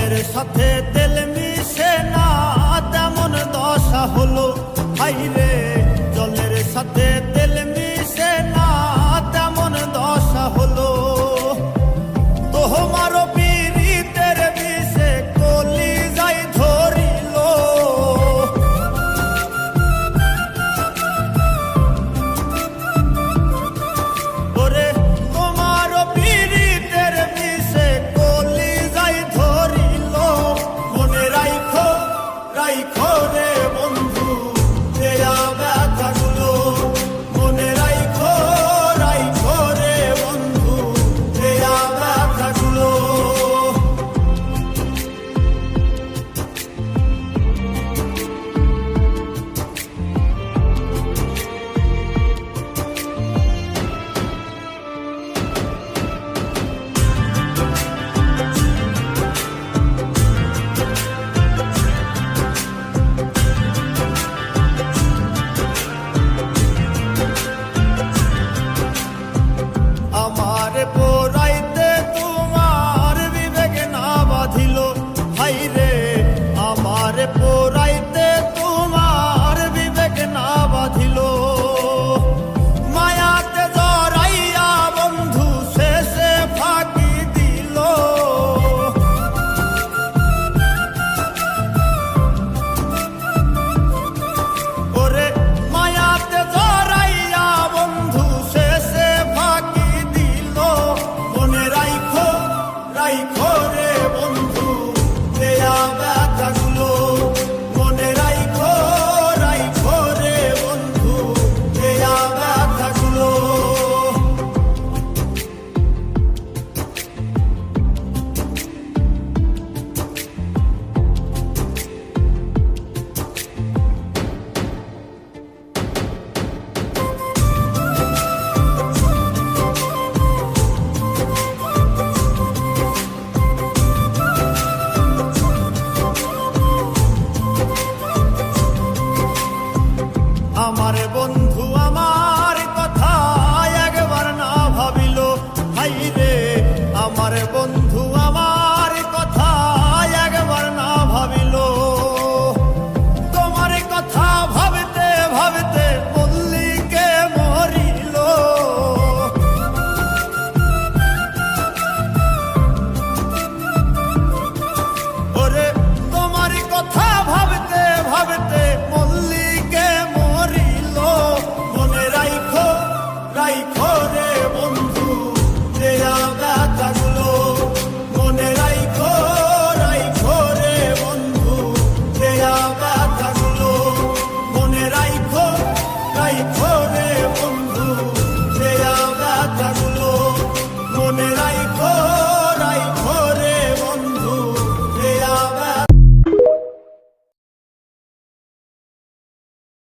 জলের সাথে তেল মিশে না তেমন দশা হলো। হাইরে জলের সাথে তেল মিশে না তেমন দশা হলো। তোমারও পীড়িতের বিষে কলিজায় ধরিল। ওরে তোমারও পীড়িতের বিষে কলিজায় ধরিল। মনে রাইখো রাইখো রে বন্ধু দেয়া ব্যথাগুলো। মনে রাইখো রাইখো রে বন্ধু দেয়া ব্যথাগুলো। আমার পোড়াইতে তোমার বিবেক না বাঁধিল। হাইরে আমার পোড়াইতে তোমার বিবেক না বাঁধিল। মায়াতে জড়াইয়া বন্ধু শেষে ফাঁকি দিল। ওরে মায়াতে জড়াইয়া বন্ধু শেষে ফাঁকি দিল। মনে রাইখো রাইখো রে বন্ধু দেয়া ব্যথাগুলো। মনে রাইখো রাইখো রে বন্ধু দেয়া ব্যথাগুলো। আমার বন্ধু আমার কথা একবার না ভাবিল। হাইরে আমার বন্ধু